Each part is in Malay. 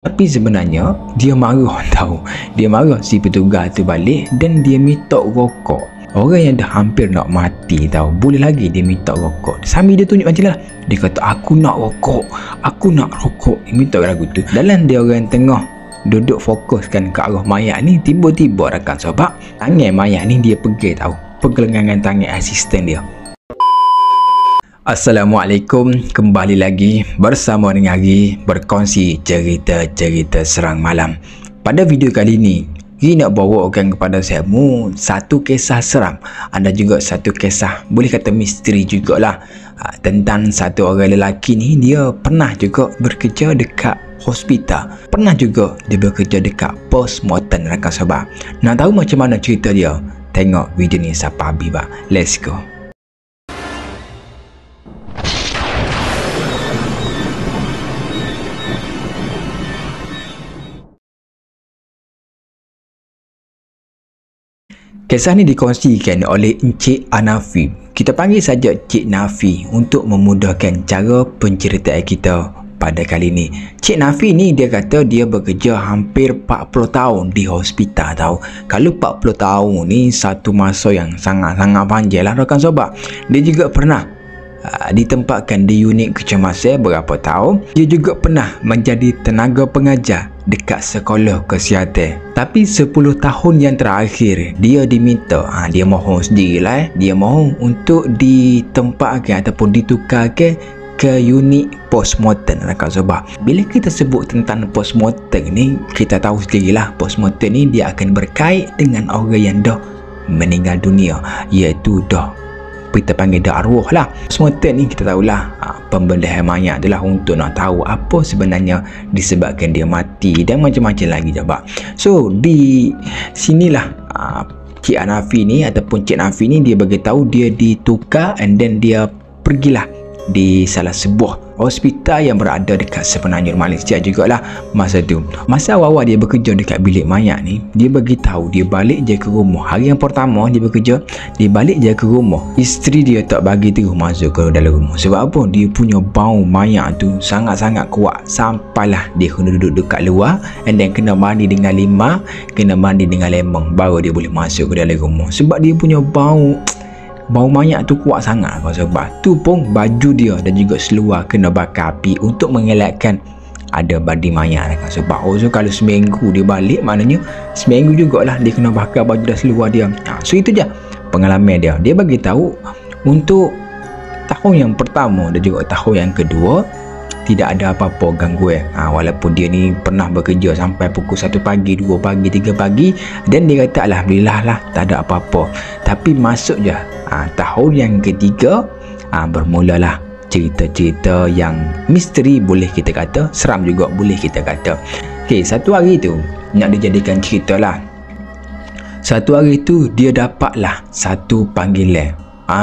Tapi sebenarnya dia marah tahu. Dia marah si petugas tu balik dan dia minta rokok. Orang yang dah hampir nak mati tahu, boleh lagi dia minta rokok. Sambil dia tunjuk macam lah. Dia kata aku nak rokok. Aku nak rokok. Dia minta lagu tu. Dalam dia orang tengah duduk fokuskan ke arah mayat ni, tiba-tiba rakan sobat, tangan mayat ni dia pegang tahu. Pergelengan tangan asisten dia. Assalamualaikum, kembali lagi bersama dengan Ri berkongsi cerita-cerita serang malam. Pada video kali ini, Ri nak bawakan kepada semua satu kisah seram. Ada juga satu kisah boleh kata misteri jugalah, tentang satu orang lelaki ni. Dia pernah juga bekerja dekat hospital, pernah juga dia bekerja dekat postmortem rakan sahabat. Nak tahu macam mana cerita dia? Tengok video ni sampai habis bah. Let's go. Kisah ni dikongsikan oleh Encik Anafi. Kita panggil saja Cik Nafi untuk memudahkan cara penceritaan kita pada kali ni. Cik Nafi ni dia kata dia bekerja hampir 40 tahun di hospital tahu. Kalau 40 tahun ni satu masa yang sangat-sangat panjang lah rakan sobat. Dia juga pernah ditempatkan di unit kecemasan berapa tahun. Dia juga pernah menjadi tenaga pengajar dekat sekolah kesihatan. Tapi 10 tahun yang terakhir dia diminta, dia mohon sendirilah, dia mohon untuk ditempatkan ataupun ditukarkan ke unit postmortem rakan sobat. Bila kita sebut tentang postmortem ni, kita tahu sendirilah postmortem ni dia akan berkait dengan orang yang dah meninggal dunia, iaitu dah kita panggil dah arwah lah. Postmortem ni kita tahulah pembelian mayat adalah untuk nak tahu apa sebenarnya disebabkan dia mati dan macam-macam lagi jabak. So di sinilah Cik Anafi ni ataupun Cik Nafi ni dia bagi tahu dia ditukar and then dia pergilah di salah sebuah hospital yang berada dekat semenanjung Malaysia jugalah masa tu. Masa awal-awal dia bekerja dekat bilik mayat ni, dia bagi tahu dia balik je ke rumah. Hari yang pertama dia bekerja, dia balik je ke rumah. Isteri dia tak bagi terus masuk ke dalam rumah. Sebab apa? Dia punya bau mayat tu sangat-sangat kuat. Sampailah dia kena duduk dekat luar and then kena mandi dengan limau, kena mandi dengan lemon baru dia boleh masuk ke dalam rumah. Sebab dia punya bau mayat tu kuat sangat sebab tu pun baju dia dan juga seluar kena bakar api untuk mengelakkan ada badi mayat sebab so kalau seminggu dia balik, maknanya seminggu jugalah dia kena bakar baju dan seluar dia. So itu je pengalaman dia. Dia bagi tahu untuk tahun yang pertama dan juga tahun yang kedua tidak ada apa-apa gangguan. Walaupun dia ni pernah bekerja sampai pukul 1 pagi, 2 pagi, 3 pagi dan dia kata alhamdulillah lah tak ada apa-apa. Tapi masuk je tahun yang ketiga, bermulalah cerita-cerita yang misteri boleh kita kata, seram juga boleh kita kata. Okay, satu hari tu nak dijadikan cerita lah. Satu hari tu dia dapatlah satu panggilan,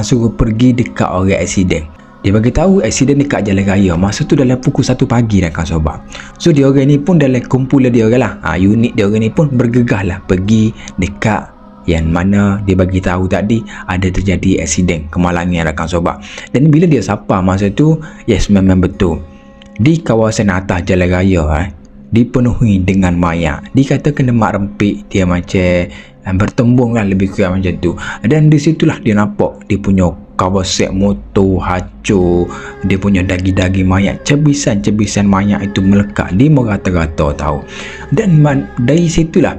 suruh pergi dekat orang aksiden. Dia bagi tahu aksiden dekat jalan raya. Masa tu dalam pukul 1 pagi dah kan sobat. So dia orang ni pun dalam kumpulan dia orang lah, unit dia orang ni pun bergegas lah pergi dekat yang mana dia bagi tahu tadi ada terjadi aksiden kemalangan rakan sobat. Dan bila dia sapa masa tu, yes memang betul di kawasan atas jalan raya dipenuhi dengan mayat. Dikata kena mak rempik, dia macam bertembung lah lebih kurang macam tu. Dan di situlah dia nampak dia punya kawasan motor hancur, dia punya daging-daging mayat, cebisan-cebisan mayat itu melekat di merata-rata tahu. Dan dari situlah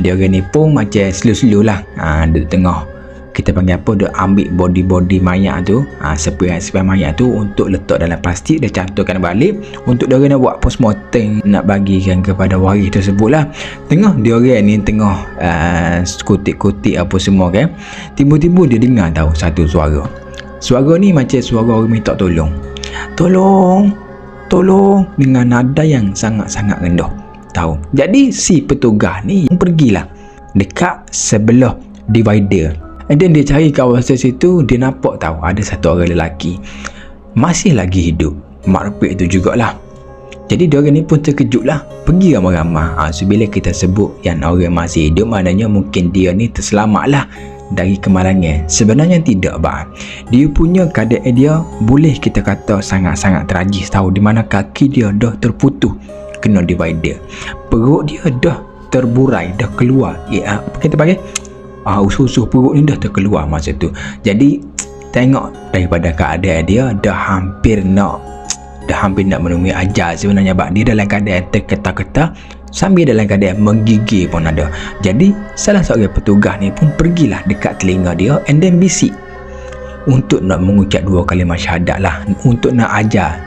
dia orang ni pun macam slow-slow lah di tengah kita panggil apa, dia ambil body-body mayat tu, sepihan-sepihan mayat tu untuk letak dalam plastik, dia cantumkan balik untuk dia orang nak buat postmortem, nak bagikan kepada waris tersebut lah. Tengah dia orang ni tengah kutik-kutik apa semua kan, tiba-tiba dia dengar tahu satu suara ni macam suara orang minta tolong dengan nada yang sangat-sangat rendah tahu. Jadi si petugas ni pergilah dekat sebelah divider and then dia cari kawasan situ. Dia nampak tahu ada satu orang lelaki masih lagi hidup, mak repik tu jugalah. Jadi dia orang ni pun terkejut lah, pergi ramai-ramai. So bila kita sebut yang orang masih hidup, maknanya mungkin dia ni terselamat lah dari kemalangan. Sebenarnya tidak bah. Dia punya keadaan dia boleh kita kata sangat-sangat tragis tahu, di mana kaki dia dah terputus kena divider. Perut dia dah terburai, dah keluar. Apa kita panggil? Usus-usus perut ni dah terkeluar masa tu. Jadi tengok daripada keadaan dia dah hampir nak menemui ajal sebenarnya, sebab dia dalam keadaan terketar-ketar sambil dalam keadaan menggigil pun ada. Jadi salah seorang petugas ni pun pergilah dekat telinga dia and then bisik untuk nak mengucap 2 kalimah syahadat lah, untuk nak ajar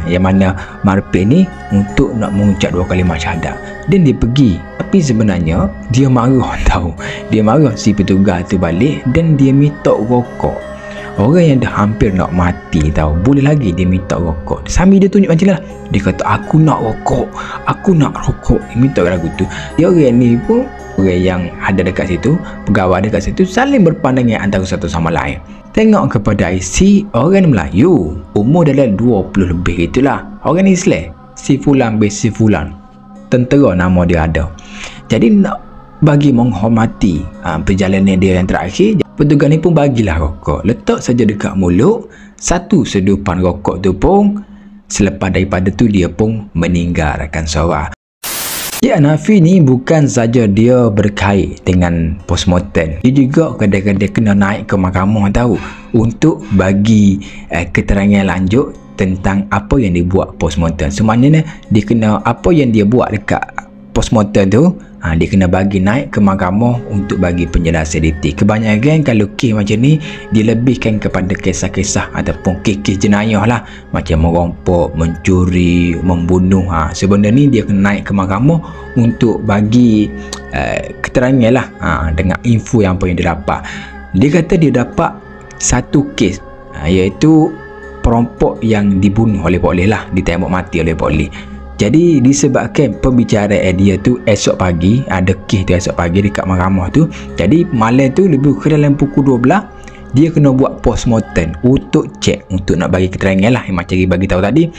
yang mana Marpeh ni untuk nak mengucap 2 kalimah syahadat. Dan dia pergi, tapi sebenarnya dia marah tahu. Dia marah si petugas tu balik dan dia minta rokok. Orang yang dah hampir nak mati tahu, boleh lagi dia minta rokok. Sambil dia tunjuk macam lah, dia kata aku nak rokok, dia minta lagu tu. Dia orang ni pun, orang yang ada dekat situ, pegawai dekat situ, saling berpandangan antara satu sama lain. Tengok kepada IC, orang Melayu, umur dalam 20 lebih itulah. Orang Islam, si Fulan bin si Fulan, tentera nama dia ada. Jadi nak bagi menghormati perjalanan dia yang terakhir, petugas ni pun bagilah rokok, letak saja dekat mulut. Satu sedupan rokok tu pun, selepas daripada tu dia pun meninggalkan seorang. Cik Hanafi ni bukan saja dia berkait dengan postmortem, dia juga kadang-kadang kena naik ke mahkamah tahu, untuk bagi keterangan lanjut tentang apa yang dia buat postmortem. Semuanya dia kena, apa yang dia buat dekat postmortem tu, dia kena bagi naik ke mahkamah untuk bagi penjelasan detail. Kebanyakan kalau kes macam ni dilebihkan kepada kisah-kisah ataupun kes-kes jenayah lah, macam merompok, mencuri, membunuh. Sebenarnya ni dia kena naik ke mahkamah untuk bagi keterangan lah dengan info yang apa yang dia dapat. Dia kata dia dapat satu kes, iaitu perompok yang dibunuh oleh polis lah, ditembak mati oleh polis. Jadi disebabkan pembicaraan dia tu esok pagi, ada kes tu esok pagi dekat mahkamah tu. Jadi malam tu lebih kurang dalam pukul 12 dia kena buat postmortem untuk cek, untuk nak bagi keterangan lah yang macam bagi tahu tadi.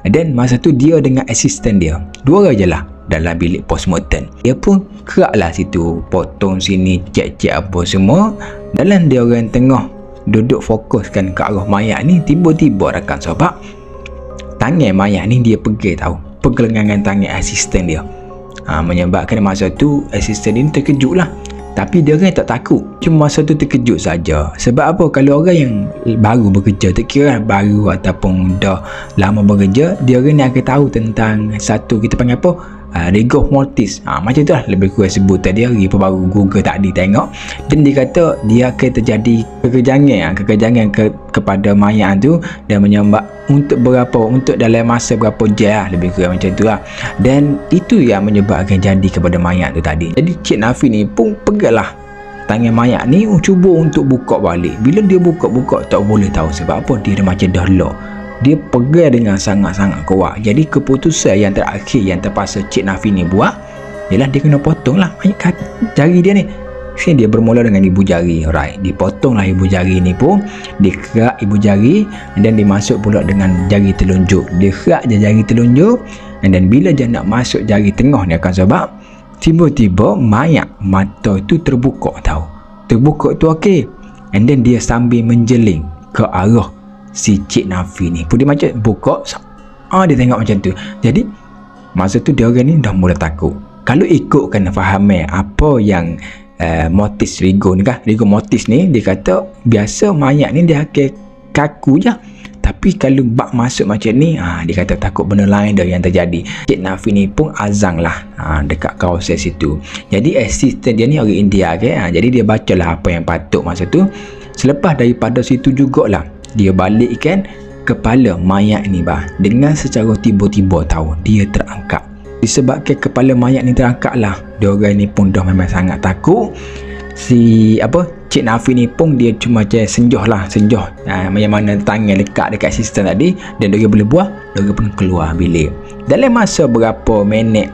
Dan masa tu dia dengan asisten dia, 2 orang je lah dalam bilik postmortem. Dia pun kerak lah situ, potong sini, cek-cek apa semua. Dalam dia orang tengah duduk fokuskan ke arah mayat ni, tiba-tiba rakan sahabat, tangan mayat ni dia pegang tahu, pergelengan tangan asisten dia. Menyebabkan masa tu asisten ni terkejut lah. Tapi dia orang tak takut, cuma masa tu terkejut saja. Sebab apa? Kalau orang yang baru bekerja, tak kira baru ataupun dah lama bekerja, dia orang ni akan tahu tentang satu, kita panggil apa, rigor mortis. Macam tu lah lebih kurang sebutan dia. Ripa baru Google tadi tengok, dan dia kata dia akan terjadi kekejangan kepada mayat tu, dan menyebab untuk dalam masa berapa jam lah, lebih kurang macam tu lah. Dan itu yang menyebabkan jadi kepada mayat tu tadi. Jadi Cik Nafi ni pun peganglah tangan mayat ni, cuba untuk buka balik. Bila dia buka tak boleh tahu sebab apa, dia macam dah lock. Dia pegang dengan sangat-sangat kuat. Jadi keputusan yang terakhir yang terpaksa Cik Nafi ni buat ialah dia kena potong lah jari dia ni. Sini dia bermula dengan ibu jari. Alright, dipotong lah ibu jari ni pun, dikerak ibu jari, dan dimasuk pula dengan jari telunjuk. Dia kerak je jari telunjuk, dan bila dia nak masuk jari tengah ni akan sebab tiba-tiba mayat mata tu terbuka tahu. Terbuka tu okey. And then dia sambil menjeling ke arah si Cik Nafi ni pun, dia macam buka, dia tengok macam tu. Jadi masa tu dia orang ni dah mula takut. Kalau ikutkan fahaman apa yang motis rigor mortis ni, dia kata biasa mayat ni dia akan kaku je, tapi kalau bak masuk macam ni, dia kata takut benda lain dah yang terjadi. Cik Nafi ni pun azang lah dekat kawasan situ. Jadi asisten dia ni orang India kan, jadi dia bacalah apa yang patut masa tu. Selepas daripada situ jugalah dia balikkan kepala mayat ni dengan secara tiba-tiba tahu dia terangkat. Disebabkan kepala mayat ni terangkat lah, dia orang ni pun dah memang sangat takut. Cik Nafi ni pun dia cuma senjoh macam mana tangan lekat dekat sistem tadi, dan dia boleh buat, dia pun keluar bilik. Dalam masa berapa minit,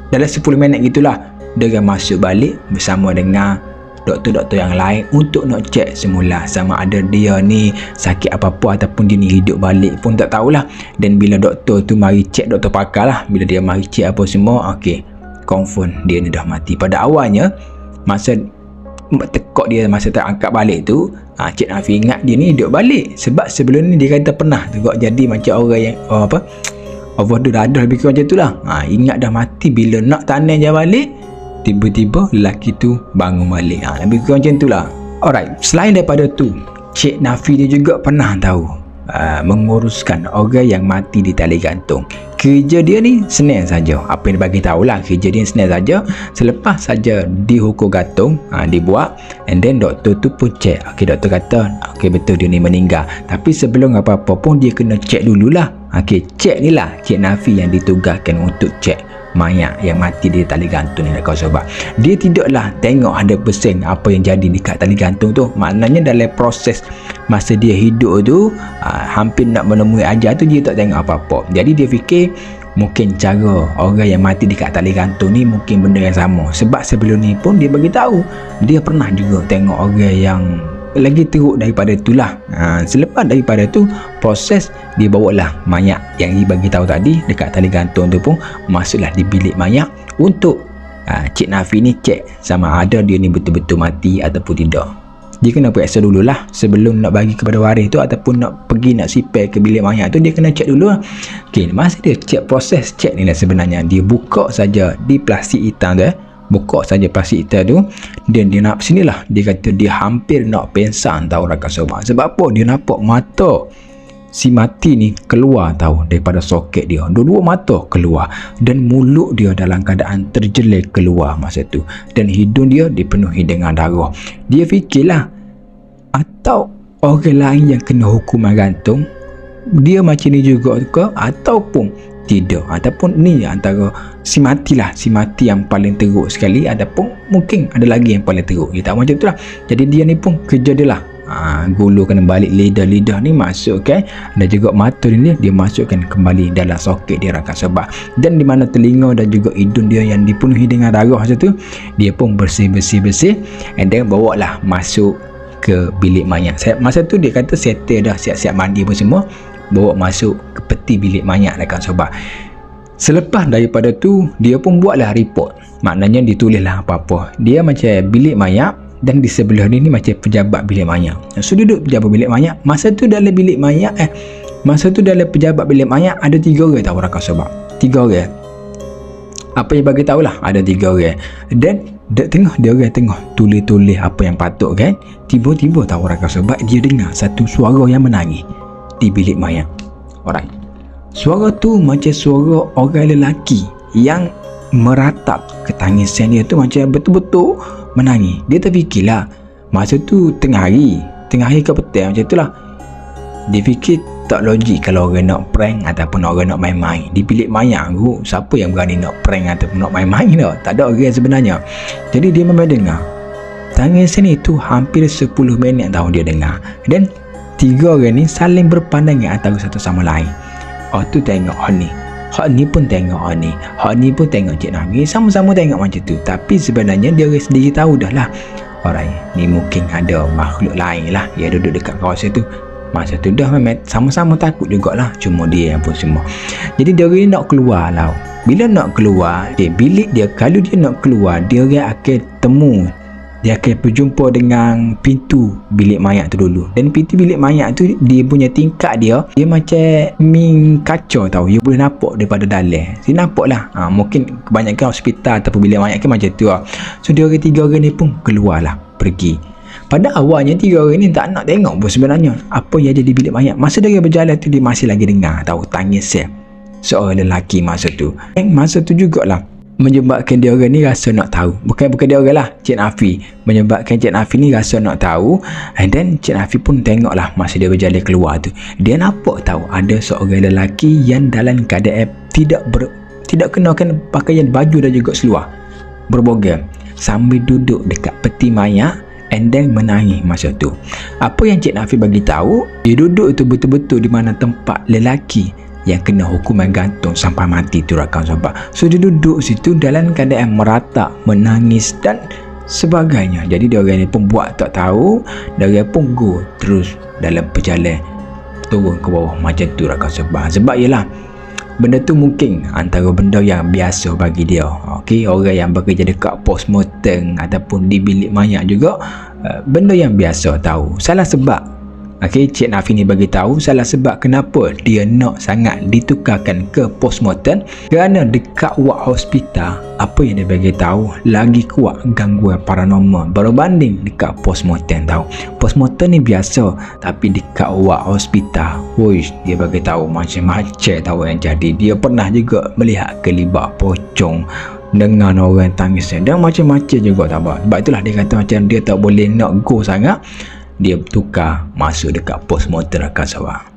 dalam 10 minit gitulah, dia masuk balik bersama dengan doktor-doktor yang lain untuk nak cek semula sama ada dia ni sakit apa-apa ataupun dia ni hidup balik pun tak tahulah. Dan bila doktor tu mari cek, doktor pakar lah, bila dia mari cek apa semua, okey, confirm dia ni dah mati. Pada awalnya masa tekok dia masa terangkat balik tu, Cik Nafi ingat dia ni hidup balik, sebab sebelum ni dia kata pernah juga jadi macam orang yang overdose dah ada lebih kurang macam tu lah. Ingat dah mati, bila nak tanam je balik, tiba-tiba lelaki tu bangun balik. Lebih kurang macam tu lah. Alright, selain daripada tu, Cik Nafi dia juga pernah tahu menguruskan orang yang mati di tali gantung. Kerja dia ni senang saja. Apa yang dia bagi tahulah, kerja dia senang saja. Selepas saja dihukum gantung, dibuat, and then doktor tu pun check. Okey, doktor kata okey, betul dia ni meninggal. Tapi sebelum apa-apa pun dia kena check dululah. Okey, check ni lah Cik Nafi yang ditugaskan untuk check mayat yang mati di tali gantung ni, kau sobat. Dia tidaklah tengok 100% apa yang jadi dekat tali gantung tu. Maknanya dalam proses masa dia hidup tu, hampir nak menemui ajal tu, dia tak tengok apa-apa. Jadi dia fikir mungkin cara orang yang mati dekat tali gantung ni mungkin benda yang sama. Sebab sebelum ni pun dia bagi tahu dia pernah juga tengok orang yang lagi teruk daripada itulah. Selepas daripada tu, proses dibawalah mayat yang dibagi tahu tadi dekat tali gantung tu pun masuklah di bilik mayat untuk Cik Nafi ni cek sama ada dia ni betul-betul mati ataupun tidak. Dia kena periksa dululah sebelum nak bagi kepada waris tu ataupun nak pergi nak sipir ke bilik mayat tu, dia kena cek dulu. Okey, masa dia cek, proses cek ni lah sebenarnya dia buka saja di plastik hitam tu, buka saja plastik hitam tu, dan dia nak sinilah dia kata dia hampir nak pingsan tahu rakan sobat. Sebab apa? Dia nampak mata si mati ni keluar tahu daripada soket dia, dua mata keluar, dan mulut dia dalam keadaan terjelir keluar masa tu, dan hidung dia dipenuhi dengan darah. Dia fikirlah atau orang lain yang kena hukuman gantung dia macam ni juga ke ataupun tidak, ataupun ni antara si mati lah, si mati yang paling teruk sekali, ataupun mungkin ada lagi yang paling teruk. Dia tak macam tu lah. Jadi dia ni pun kerja dia lah, gulurkan balik lidah ni masuk kan, dan juga mata ni dia masukkan kembali dalam soket dia rakan sebab. Dan di mana telinga dan juga hidung dia yang dipenuhi dengan darah macam tu, dia pun bersih and then bawa lah masuk ke bilik mayat. Masa tu dia kata settle dah, siap-siap mandi pun semua, bawa masuk ke peti bilik mayat rakan sobat. Selepas daripada tu dia pun buatlah report, maknanya ditulislah apa-apa. Dia macam bilik mayat dan di sebelah ni macam pejabat bilik mayat. So duduk pejabat bilik mayat. Masa tu dalam bilik mayat masa tu dalam pejabat bilik mayat ada 3 orang tahu rakan sobat. 3 orang. Apa yang bagi tahulah ada 3 orang. Dan tengah dia orang tengah tulis apa yang patut kan, tiba-tiba tahu rakan sobat dia dengar satu suara yang menangis di bilik mayat. Alright. Suara tu macam suara orang lelaki yang meratap ketangisan dia tu macam betul-betul menangis. Dia terfikirlah masa tu tengah hari ke petang macam tu lah. Dia fikir tak logik kalau orang nak prank ataupun orang nak main-main di bilik mayat tu. Siapa yang berani nak prank ataupun nak main-main tak? Tak ada orang sebenarnya. Jadi dia memang dengar tangisan itu hampir 10 minit tahu dia dengar. Dan 3 orang ni saling berpandangan antara satu sama lain. Tu tengok hak ni pun tengok hak ni pun tengok Cik Nafi, sama-sama tengok macam tu. Tapi sebenarnya dia orang sendiri tahu dah lah, alright, ni mungkin ada makhluk lain lah yang duduk dekat kawasan tu. Masa tu dah memang sama-sama takut jugalah, cuma dia yang pun semua. Jadi dia orang nak keluar lah. Bila nak keluar bilik dia, kalau dia nak keluar, dia orang akan temu, dia akan berjumpa dengan pintu bilik mayat tu dulu. Dan pintu bilik mayat tu, dia punya tingkat dia macam min kaca tahu. Dia boleh nampak daripada dalam. Dia nampak lah. Mungkin kebanyakan hospital ataupun bilik mayat kan macam tu lah. So dia orang 3 orang ni pun keluar lah, pergi. Pada awalnya 3 orang ni tak nak tengok pun sebenarnya apa yang ada di bilik mayat. Masa dia berjalan tu dia masih lagi dengar tahu tangisan seorang lelaki masa tu. Masa tu jugalah menyebabkan dia orang ni rasa nak tahu. Bukan dia orang lah, Cik Nafi. Menyebabkan Cik Nafi ni rasa nak tahu. And then Cik Nafi pun tengok lah masa dia berjalan keluar tu. Dia nampak tahu ada seorang lelaki yang dalam keadaan tidak kenakan pakaian baju dan juga seluar, berbogel, sambil duduk dekat peti mayat and then menangis masa tu. Apa yang Cik Nafi bagi tahu, dia duduk tu betul-betul di mana tempat lelaki yang kena hukuman gantung sampai mati tu rakan sahabat. So dia duduk situ dalam keadaan meratap, menangis dan sebagainya. Jadi dia orang ni pun buat tak tahu, dia orang pun go terus dalam perjalanan turun ke bawah macam tu rakan sahabat. Sebab ialah benda tu mungkin antara benda yang biasa bagi dia. Okey, orang yang bekerja dekat postmortem ataupun di bilik mayat juga benda yang biasa tahu. Salah sebab Okey, Cik Nafi ni bagi tahu salah sebab kenapa dia nak sangat ditukarkan ke postmortem kerana dekat ward hospital apa yang dia bagi tahu lagi kuat gangguan paranormal berbanding dekat postmortem tahu. Postmortem ni biasa tapi dekat ward hospital, wuish, dia bagi tahu macam-macam tahu yang jadi. Dia pernah juga melihat kelibat pocong, dengan orang tangis dan macam-macam juga tak apa. Sebab itulah dia kata macam dia tak boleh nak go sangat, dia tukar masuk dekat postmortem Raka Sabah.